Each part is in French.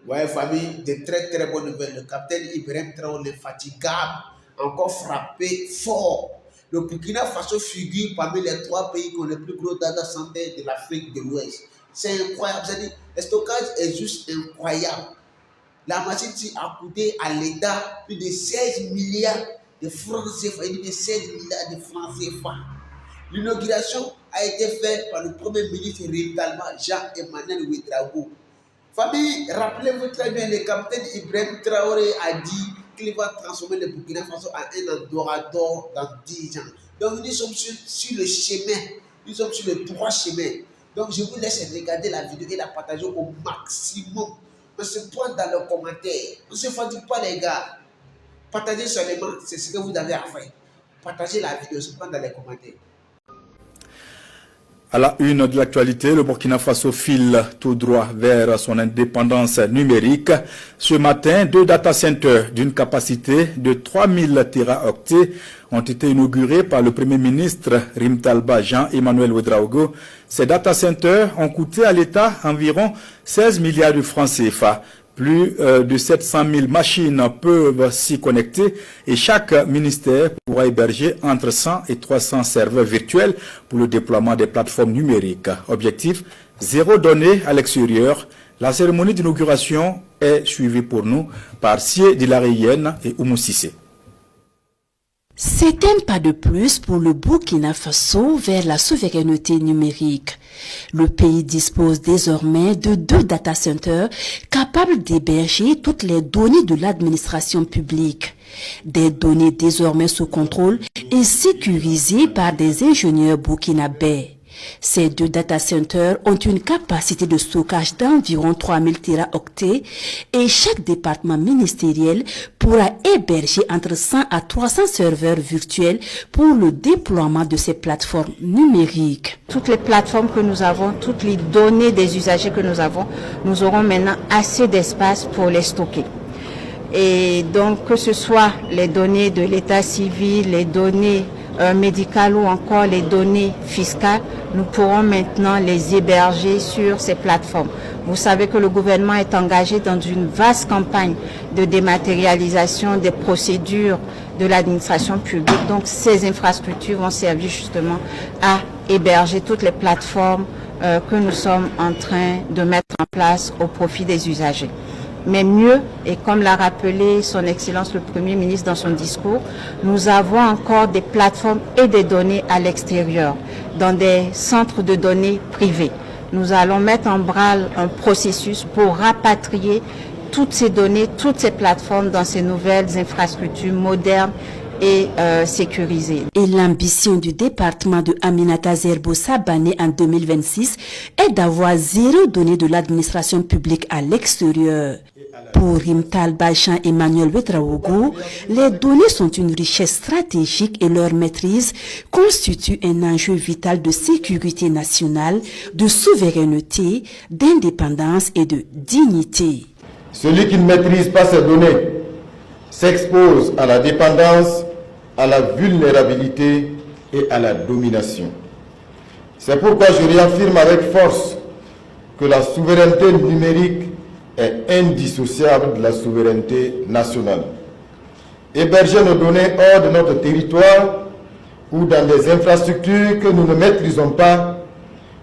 Ouais, famille, de très très bonnes nouvelles. Le capitaine Ibrahim Traoré, infatigable, encore frappé fort. Le Burkina Faso figure parmi les 3 pays qui ont le plus gros data center de l'Afrique de l'Ouest. C'est incroyable. C'est-à-dire, le stockage est juste incroyable. La machine a coûté à l'État plus de 16 milliards de francs CFA. Il dit 16 milliards de francs CFA. L'inauguration a été faite par le Premier ministre Rimtalma Jean-Emmanuel Ouedraogo. Famille, rappelez-vous très bien, le capitaine Ibrahim Traoré a dit qu'il va transformer le Burkina Faso en un Eldorado dans 10 ans. Donc nous sommes sur le chemin, nous sommes sur le droit chemin. Donc je vous laisse regarder la vidéo et la partager au maximum. On se pointe dans les commentaires, on ne se fatigue pas les gars. Partagez seulement, c'est ce que vous avez à faire. Partagez la vidéo, se pointe dans les commentaires. À la une de l'actualité, le Burkina Faso file tout droit vers son indépendance numérique. Ce matin, 2 data centers d'une capacité de 3000 téraoctets ont été inaugurés par le Premier ministre Rimtalba Jean-Emmanuel Ouedraogo. Ces data centers ont coûté à l'État environ 16 milliards de francs CFA. Plus de 700 000 machines peuvent s'y connecter et chaque ministère pourra héberger entre 100 et 300 serveurs virtuels pour le déploiement des plateformes numériques. Objectif, 0 données à l'extérieur. La cérémonie d'inauguration est suivie pour nous par Sie Dilareyenne et Oumou Sissé. C'est un pas de plus pour le Burkina Faso vers la souveraineté numérique. Le pays dispose désormais de 2 data centers capables d'héberger toutes les données de l'administration publique. Des données désormais sous contrôle et sécurisées par des ingénieurs burkinabés. Ces 2 data centers ont une capacité de stockage d'environ 3000 téraoctets et chaque département ministériel pourra héberger entre 100 à 300 serveurs virtuels pour le déploiement de ces plateformes numériques. Toutes les plateformes que nous avons, toutes les données des usagers que nous avons, nous aurons maintenant assez d'espace pour les stocker. Et donc que ce soit les données de l'état civil, les données médicales ou encore les données fiscales, nous pourrons maintenant les héberger sur ces plateformes. Vous savez que le gouvernement est engagé dans une vaste campagne de dématérialisation des procédures de l'administration publique. Donc ces infrastructures vont servir justement à héberger toutes les plateformes que nous sommes en train de mettre en place au profit des usagers. Mais mieux, et comme l'a rappelé son Excellence le Premier ministre dans son discours, nous avons encore des plateformes et des données à l'extérieur, dans des centres de données privés. Nous allons mettre en branle un processus pour rapatrier toutes ces données, toutes ces plateformes dans ces nouvelles infrastructures modernes et sécurisées. Et l'ambition du département de Aminata Zerbo Sabané en 2026 est d'avoir 0 données de l'administration publique à l'extérieur. Pour Rimtalba Jean-Emmanuel Ouedraogo, les données sont une richesse stratégique et leur maîtrise constitue un enjeu vital de sécurité nationale, de souveraineté, d'indépendance et de dignité. Celui qui ne maîtrise pas ces données s'expose à la dépendance, à la vulnérabilité et à la domination. C'est pourquoi je réaffirme avec force que la souveraineté numérique est indissociable de la souveraineté nationale. Héberger nos données hors de notre territoire ou dans des infrastructures que nous ne maîtrisons pas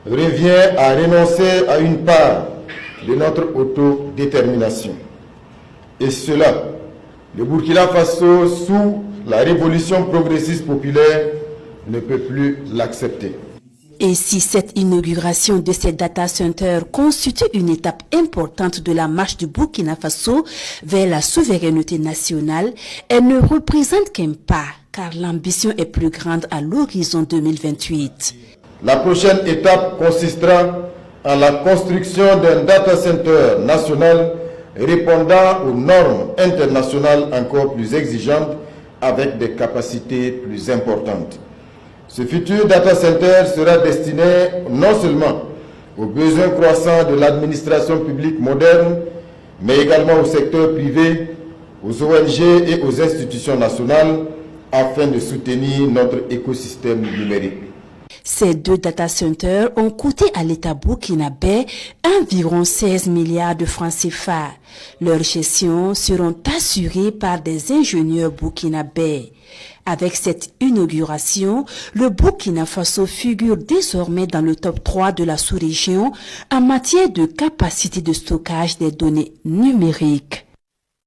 revient à renoncer à une part de notre autodétermination. Et cela, le Burkina Faso, sous la révolution progressiste populaire, ne peut plus l'accepter. Et si cette inauguration de ces data centers constitue une étape importante de la marche du Burkina Faso vers la souveraineté nationale, elle ne représente qu'un pas, car l'ambition est plus grande à l'horizon 2028. La prochaine étape consistera en la construction d'un data center national répondant aux normes internationales encore plus exigeantes avec des capacités plus importantes. Ce futur data center sera destiné non seulement aux besoins croissants de l'administration publique moderne, mais également au secteur privé, aux ONG et aux institutions nationales afin de soutenir notre écosystème numérique. Ces 2 data centers ont coûté à l'État burkinabé environ 16 milliards de francs CFA. Leur gestion seront assurées par des ingénieurs burkinabés. Avec cette inauguration, le Burkina Faso figure désormais dans le top 3 de la sous-région en matière de capacité de stockage des données numériques.